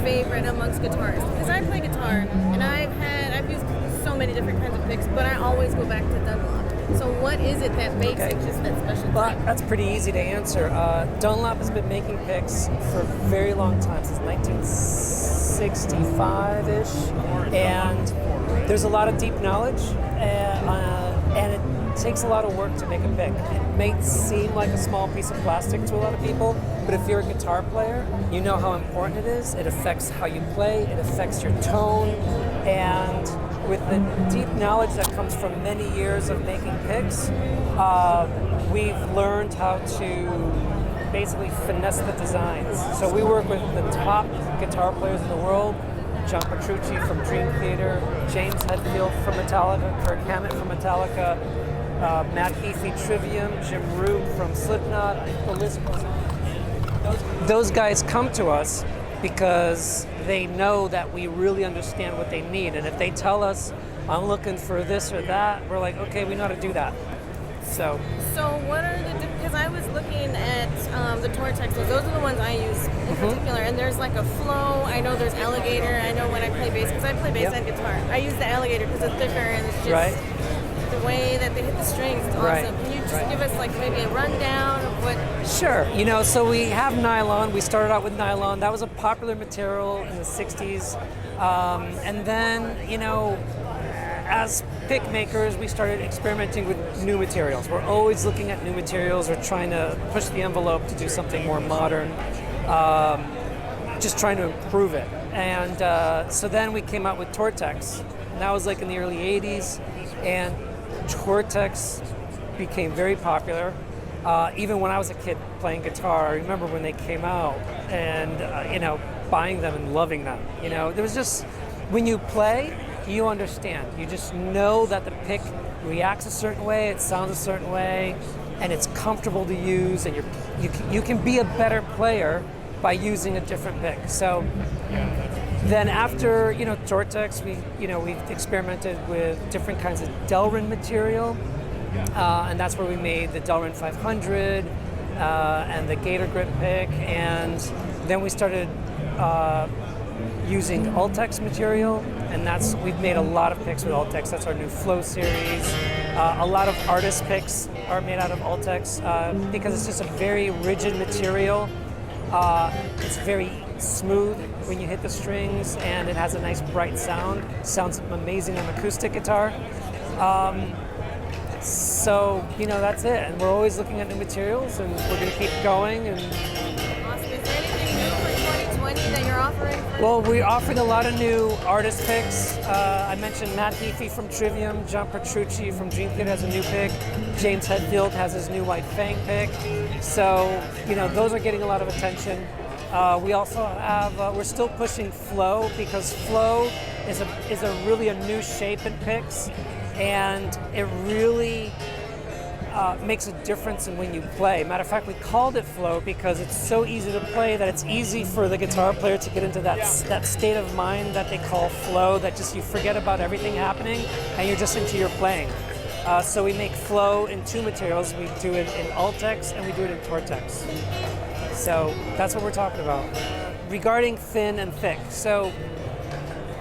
favorite amongst guitarists? Because I play guitar, and I've used so many different kinds of picks, but I always go back to Dunlop. So what is it that makes it just that special? Well, that's pretty easy to answer. Dunlop has been making picks for a very long time, since 1965-ish, and there's a lot of deep knowledge, and it takes a lot of work to make a pick. It may seem like a small piece of plastic to a lot of people, but if you're a guitar player, you know how important it is. It affects how you play, it affects your tone, and with the deep knowledge that comes from many years of making picks, we've learned how to basically finesse the designs. So we work with the top guitar players in the world: John Petrucci from Dream Theater, James Hetfield from Metallica, Kirk Hammett from Metallica, Matt Heafy, Trivium, Jim Root from Slipknot. The list goes on. Those guys come to us because they know that we really understand what they need, and if they tell us, I'm looking for this or that, we're like, okay, we know how to do that. So what are the, because I was looking at the Tortex, those are the ones I use in particular, and there's like a Flow, I know there's Alligator, I know when I play bass, because I play bass and guitar, I use the Alligator because it's thicker and it's just the way that they hit the strings is awesome. Can you just give us like maybe a rundown of what? Sure. So we have nylon. We started out with nylon. That was a popular material in the 60s. And then, as pick makers, we started experimenting with new materials. We're always looking at new materials. We're trying to push the envelope to do something more modern, just trying to improve it. And so then we came out with Tortex. And that was like in the early 80s. And Tortex became very popular. Even when I was a kid playing guitar, I remember when they came out and, buying them and loving them. There was just, when you play, you understand. You just know that the pick reacts a certain way, it sounds a certain way, and it's comfortable to use, and you can be a better player by using a different pick. So then after, Tortex, we've experimented with different kinds of Delrin material, and that's where we made the Delrin 500 and the Gator Grip pick, and then we started using Ultex material, and we've made a lot of picks with Ultex. That's our new Flow series. A lot of artist picks are made out of Ultex because it's just a very rigid material. It's very smooth when you hit the strings, and it has a nice bright sound. Sounds amazing on acoustic guitar. So, that's it. And we're always looking at new materials, and we're going to keep going. And Awesome. Is there anything new for 2020 that you're offering? well, we're offering a lot of new artist picks. I mentioned Matt Heafy from Trivium, John Petrucci from Dream Theater has a new pick, James Hetfield has his new White Fang pick. So, those are getting a lot of attention. We also have, we're still pushing Flow, because Flow is really a new shape in picks, and it really makes a difference in when you play. Matter of fact, we called it Flow because it's so easy to play that it's easy for the guitar player to get into that state of mind that they call flow, that just you forget about everything happening and you're just into your playing. So we make Flow in two materials. We do it in Ultex and we do it in Tortex. So that's what we're talking about. Regarding thin and thick, so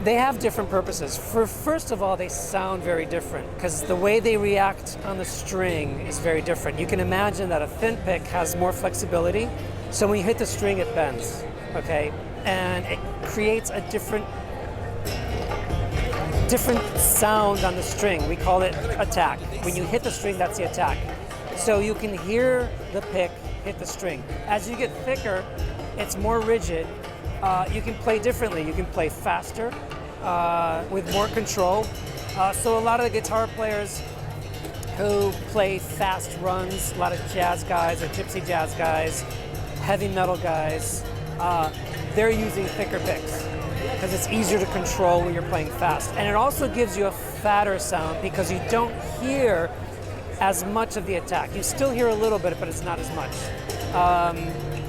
they have different purposes. First of all, they sound very different because the way they react on the string is very different. You can imagine that a thin pick has more flexibility, so when you hit the string, it bends, okay? And it creates a different sound on the string. We call it attack. When you hit the string, that's the attack. So you can hear the pick hit the string. As you get thicker, it's more rigid. You can play differently. You can play faster with more control. So a lot of the guitar players who play fast runs, a lot of jazz guys or gypsy jazz guys, heavy metal guys, they're using thicker picks because it's easier to control when you're playing fast. And it also gives you a fatter sound because you don't hear as much of the attack. You still hear a little bit, but it's not as much.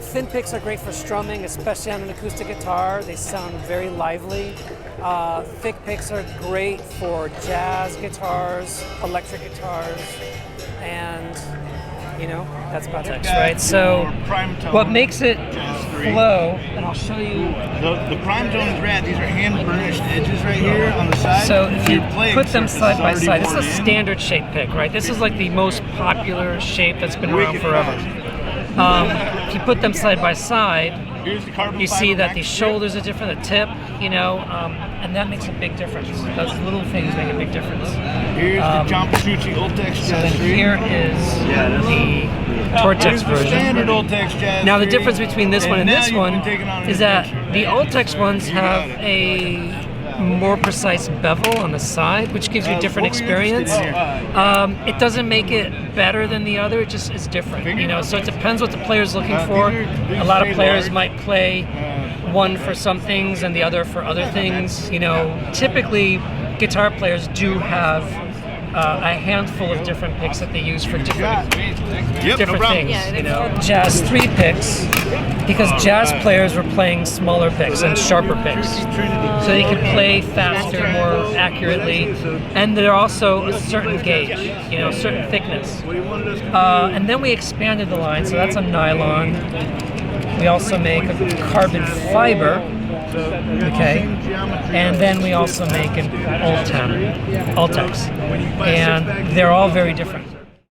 Thin picks are great for strumming, especially on an acoustic guitar. They sound very lively. Thick picks are great for jazz guitars, electric guitars, and that's about it, right? So what makes it flow, and I'll show you. The prime zone is rad. These are hand burnished edges right here on the side. So if you Your playing put them surface side by already side, this is a worn in. standard shape pick, right? This is like the most popular shape that's been around Wicked forever. fast. If you put them side by side, Here's the carbon you see fiber that the rack. shoulders are different, the tip, and that makes a big difference. Those little things make a big difference. Here's the John Petrucci Ultex So Jazz then 3. here is the Tortex Here's the version. standard Ultex Jazz Now the 3. difference between this one and now this you one can take it on an is that adventure. the Ultex ones You got have it. a more precise bevel on the side, which gives you a different what were you experience. interested in It doesn't make it better than the other; it just is different. So it depends what the player's looking for. these A lot of stay players large. might play one for some things and the other for other things. Typically, guitar players do have a handful of different picks that they use for different Yep, no problem. things. Jazz 3 picks, because jazz players were playing smaller picks and sharper picks, so they could play faster, more accurately, and they're also a certain gauge, certain thickness. And then we expanded the line, so that's a nylon. We also make a carbon fiber. Okay, and then we also make an Ultex, and they're all very different.